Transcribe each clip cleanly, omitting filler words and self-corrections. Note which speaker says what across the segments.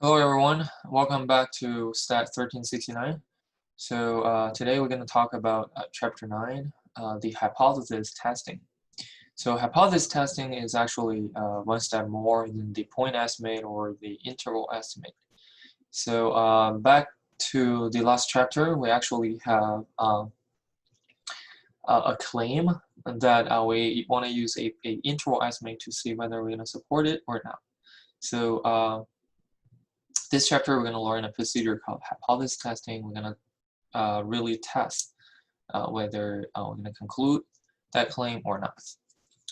Speaker 1: Hello everyone, welcome back to Stat 1369. Today we're going to talk about Chapter 9, the hypothesis testing. So hypothesis testing is actually one step more than the point estimate or the interval estimate. Back to the last chapter, we actually have a claim that we want to use a interval estimate to see whether we're going to support it or not. This chapter, we're going to learn a procedure called hypothesis testing. We're going to really test whether we're going to conclude that claim or not.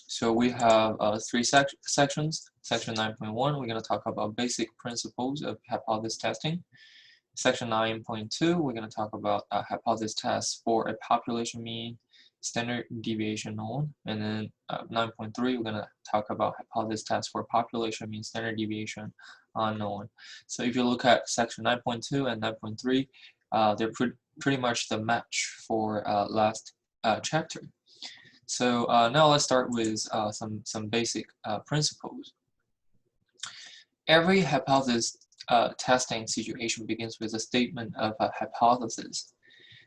Speaker 1: So we have three sections. Section 9.1, we're going to talk about basic principles of hypothesis testing. Section 9.2, we're going to talk about hypothesis tests for a population mean, standard deviation known. And then 9.3, we're going to talk about hypothesis tests for population mean, standard deviation unknown. So if you look at section 9.2 and 9.3, they're pretty much the match for last chapter. So now let's start with some basic principles. Every hypothesis testing situation begins with a statement of a hypothesis.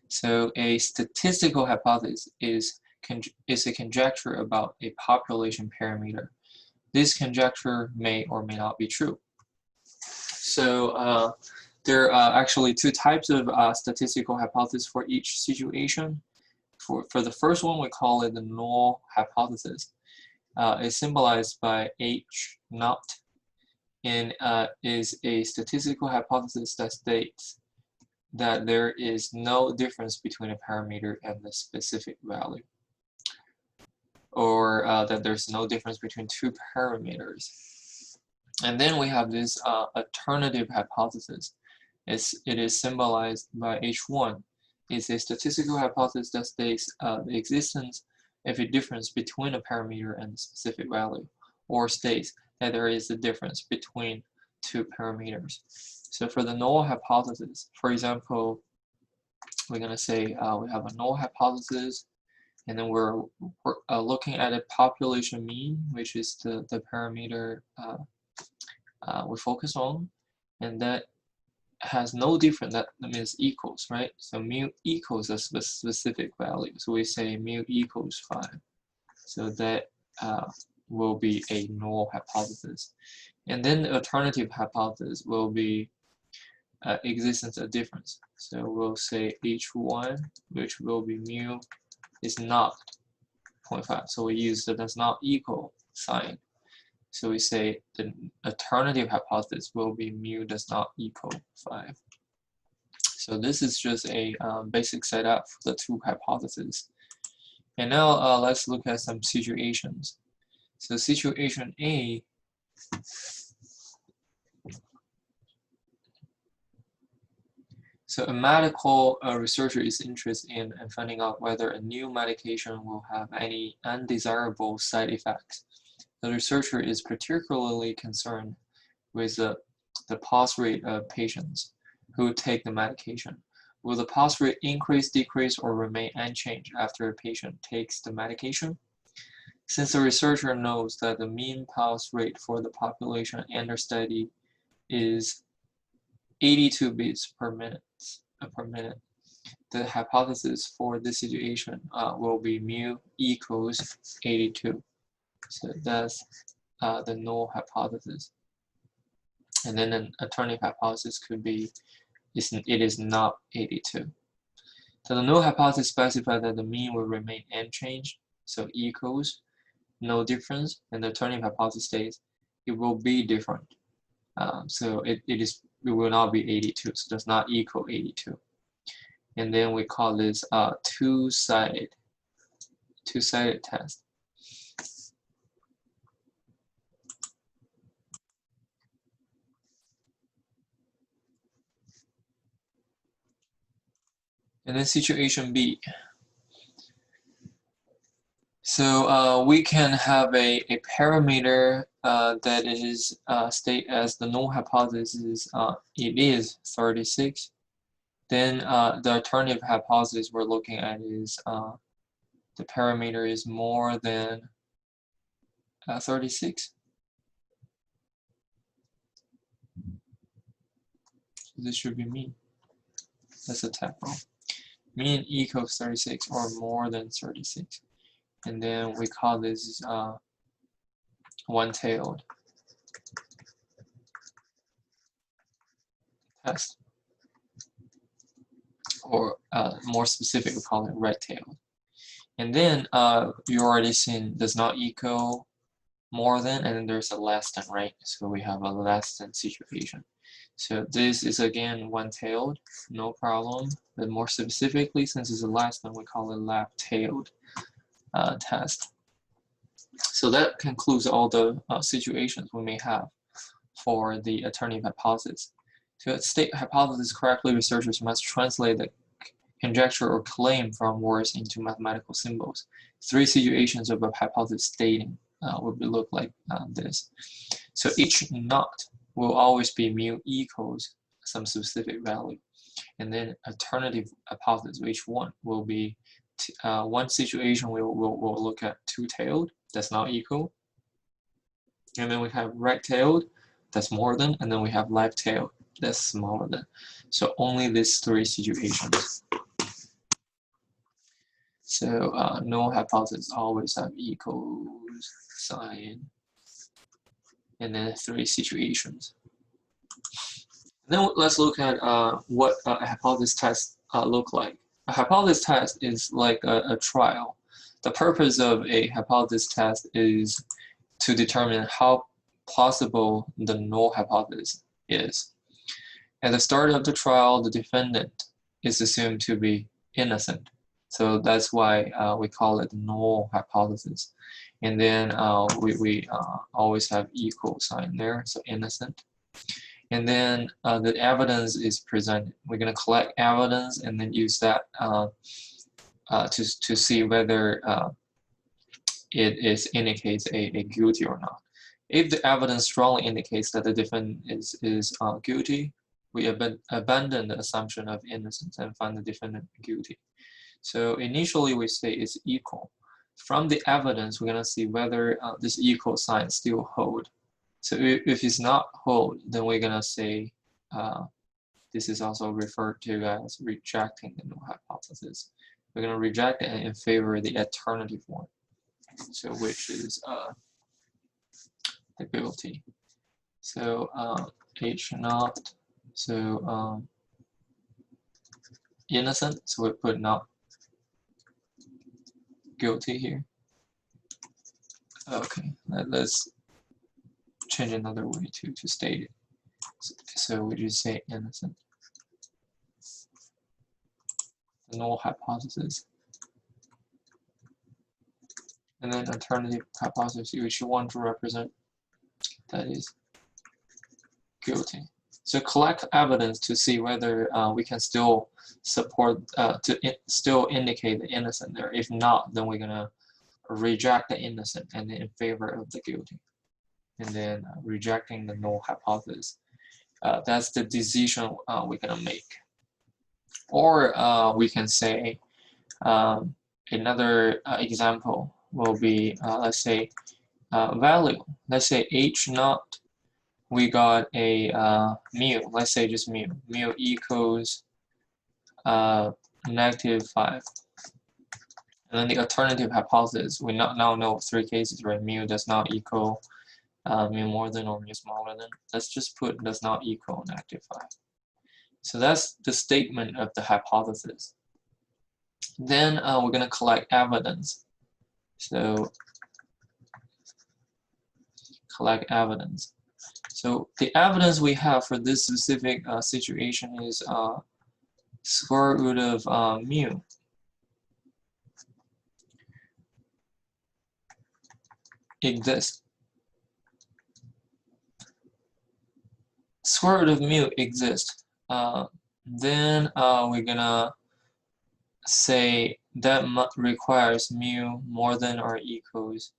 Speaker 1: So a statistical hypothesis is a conjecture about a population parameter. This conjecture may or may not be true. So there are actually two types of statistical hypothesis for each situation. For the first one, we call it the null hypothesis. It's symbolized by H naught, and is a statistical hypothesis that states that there is no difference between a parameter and the specific value, or that there's no difference between two parameters. And then we have this alternative hypothesis. It is symbolized by H1. It's a statistical hypothesis that states the existence of a difference between a parameter and the specific value, or states that there is a difference between two parameters. So for the null hypothesis, for example, we're going to say we have a null hypothesis, and then we're looking at a population mean, which is the parameter we focus on, and that has no difference. That means equals, right? So mu equals a specific value. So we say mu equals 5. So that will be a null hypothesis. And then the alternative hypothesis will be existence of difference. So we'll say H1, which will be mu is not 0.5. So we use the does not equal sign. So we say the alternative hypothesis will be mu does not equal 5. So this is just a basic setup for the two hypotheses. And now let's look at some situations. So situation A, so a medical researcher is interested in finding out whether a new medication will have any undesirable side effects. The researcher is particularly concerned with the pause rate of patients who take the medication. Will the pause rate increase, decrease, or remain unchanged after a patient takes the medication? Since the researcher knows that the mean pause rate for the population under study is 82 beats per minute, the hypothesis for this situation will be mu equals 82. So that's the null hypothesis. And then an alternative hypothesis could be it is not 82. So the null hypothesis specifies that the mean will remain unchanged, so equals no difference, and the alternative hypothesis states it will be different. So it will not be 82, so it does not equal 82. And then we call this two-sided test. And then situation B. So we can have a parameter that is state as the null hypothesis it is 36. Then the alternative hypothesis we're looking at is the parameter is more than 36. So this should be mean. That's a typo. Mean equals 36 or more than 36. And then we call this one-tailed test. Or more specific, we call it red-tailed. And then you already seen does not equal more than, and then there's a less than, right? So we have a less than situation. So this is again one-tailed, no problem. But more specifically, since it's a less than, we call it left-tailed test. So that concludes all the situations we may have for the alternative hypothesis. To state hypothesis correctly, researchers must translate the conjecture or claim from words into mathematical symbols. 3 situations of a hypothesis stating would look like this. So H naught will always be mu equals some specific value. And then alternative hypothesis, H1, will be one situation we'll look at two-tailed, that's not equal. And then we have right-tailed, that's more than, and then we have left-tailed, that's smaller than. So only these 3 situations. So null hypothesis always have equals sign, and then 3 situations. Then let's look at what a hypothesis test look like. A hypothesis test is like a trial. The purpose of a hypothesis test is to determine how plausible the null hypothesis is. At the start of the trial, the defendant is assumed to be innocent. So that's why we call it null hypothesis. And then we always have equal sign there, so innocent. And then the evidence is presented. We're going to collect evidence and then use that to see whether it indicates a guilty or not. If the evidence strongly indicates that the defendant is guilty, we abandon the assumption of innocence and find the defendant guilty. So initially we say it's equal. From the evidence, we're going to see whether this equal sign still hold. So if it's not hold, then we're going to say this is also referred to as rejecting the null hypothesis. We're going to reject it and favor the alternative one, so which is the guilty. So H naught, so innocent, so we put not guilty here. Okay, let's change another way to state it. So we just say innocent. The null hypothesis. And then alternative hypothesis, which you want to represent, that is guilty. So collect evidence to see whether we can still support, still indicate the innocent there. If not, then we're gonna reject the innocent and in favor of the guilty. And then rejecting the null hypothesis. That's the decision we're gonna make. Or we can say another example will be, let's say value. Let's say H naught, we got a mu, let's say just mu. Mu equals -5. And then the alternative hypothesis, we now know 3 cases, right? Mu does not equal mu more than or mu smaller than. Let's just put does not equal -5. So that's the statement of the hypothesis. Then we're going to collect evidence. So collect evidence. So the evidence we have for this specific situation is square root of mu. Exists. Square root of mu exists. Then we're gonna say that requires mu more than or equals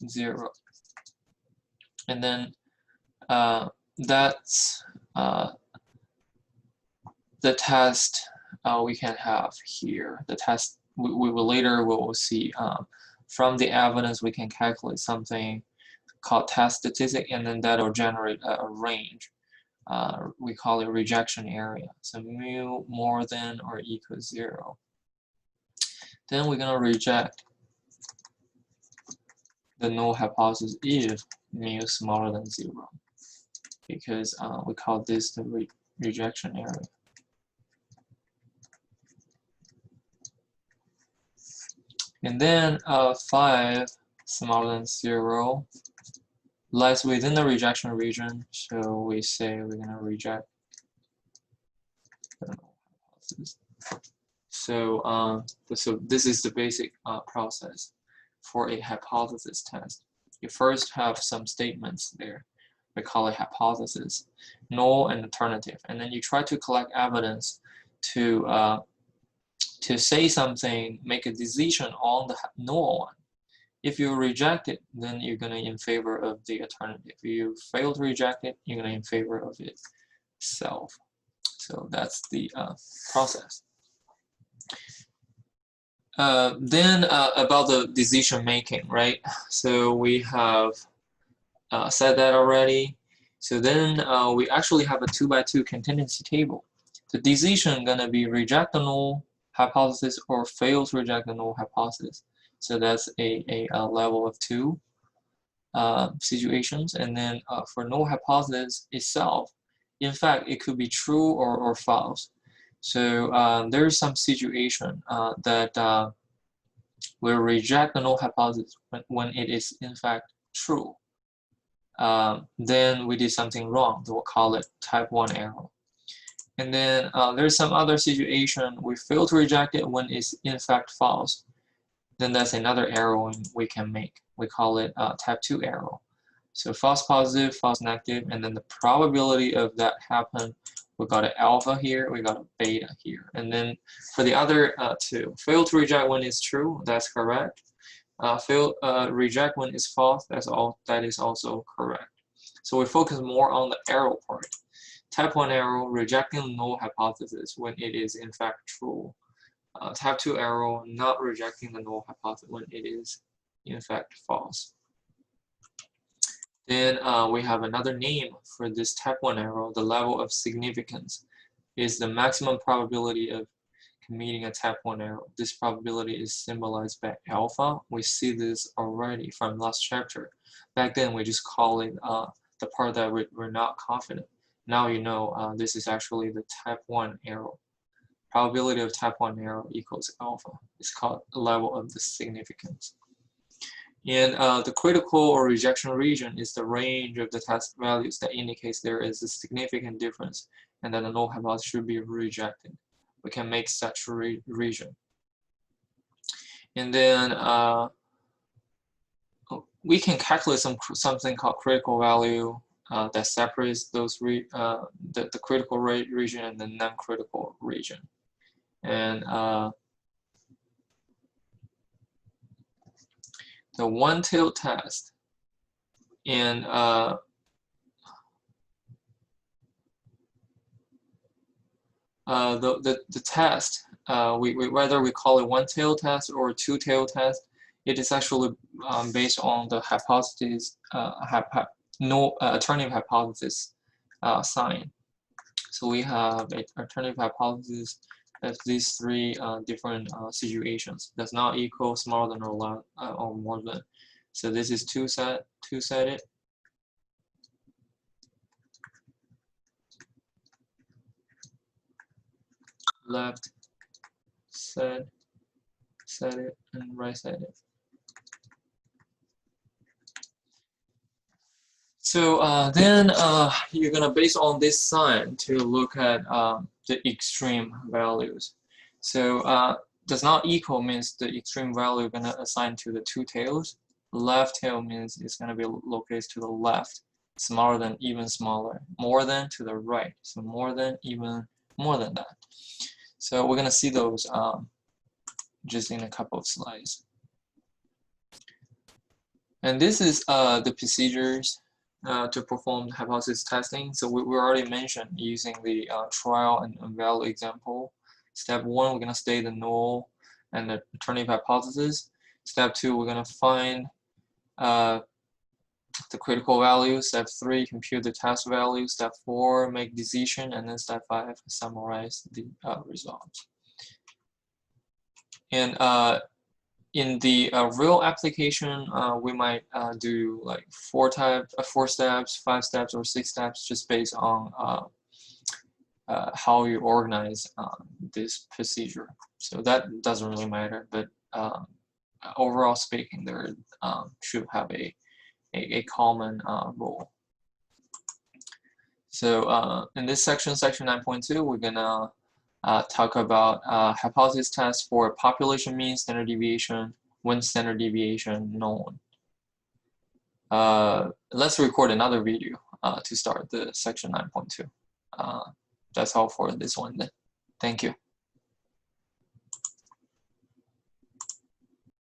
Speaker 1: 0. And then that's the test we can have here. The test we will later see from the evidence we can calculate something called test statistic, and then that will generate a range we call it rejection area. So mu more than or equals 0. Then we're going to reject the null hypothesis if mu is smaller than 0, because we call this the rejection area. And then 5 smaller than 0 lies within the rejection region, so we say we're going to reject the null hypothesis. So, so this is the basic process for a hypothesis test. You first have some statements there. We call it hypothesis, null and alternative, and then you try to collect evidence to say something, make a decision on the null one. If you reject it, then you're going to in favor of the alternative. If you fail to reject it, you're going to in favor of itself. So that's the process. Then about the decision making, right? So we have said that already. So then we actually have a 2x2 contingency table. The decision gonna be reject the null hypothesis or fail to reject the null hypothesis. So that's a level of 2 situations. And then for null hypothesis itself, in fact, it could be true or false. So there is some situation that will reject the null hypothesis when it is in fact true. Then we did something wrong. We'll call it type 1 error. And then there's some other situation we fail to reject it when it's in fact false. Then that's another error we can make. We call it type 2 error. So false positive, false negative, and then the probability of that happen, we got an alpha here, we got a beta here. And then for the other two, fail to reject when it's true, that's correct. Reject when it's false, that is also correct. So we focus more on the error part. Type 1 error, rejecting null hypothesis when it is in fact true. Type 2 error, not rejecting the null hypothesis when it is in fact false. Then we have another name for this type 1 error. The level of significance is the maximum probability of committing a type 1 error. This probability is symbolized by alpha. We see this already from last chapter. Back then we just call it the part that we're not confident. Now you know this is actually the type 1 error. Probability of type 1 error equals alpha. It's called the level of the significance. And the critical or rejection region is the range of the test values that indicates there is a significant difference and that the null hypothesis should be rejected. We can make such region. And then we can calculate something called critical value that separates those the critical region and the non-critical region. And the one-tailed test and the test, whether we call it one-tailed test or two-tailed test, it is actually based on the hypothesis, alternative hypothesis sign. So we have an alternative hypothesis of these three different situations. Does not equal smaller than or more than. So this is two-sided. Left sided and right sided. So then you're gonna base on this sign to look at the extreme values. So does not equal means the extreme value you're gonna assign to the two tails. Left tail means it's gonna be located to the left, smaller than, even smaller, more than to the right, so more than, even more than that. So we're gonna see those just in a couple of slides. And this is the procedures to perform the hypothesis testing. So we already mentioned using the trial and value example. Step 1, we're going to state the null and the alternative hypothesis. Step 2, we're going to find the critical value. Step 3, compute the test value. Step 4, make decision. And then step 5, summarize the results. And in the real application, we might do like 4 steps, 5 steps, or 6 steps, just based on how you organize this procedure. So that doesn't really matter, but overall speaking, there should have a common rule. So in this section, section 9.2, we're gonna talk about hypothesis tests for population mean, standard deviation, when standard deviation known. Let's record another video to start the section 9.2. That's all for this one then. Thank you.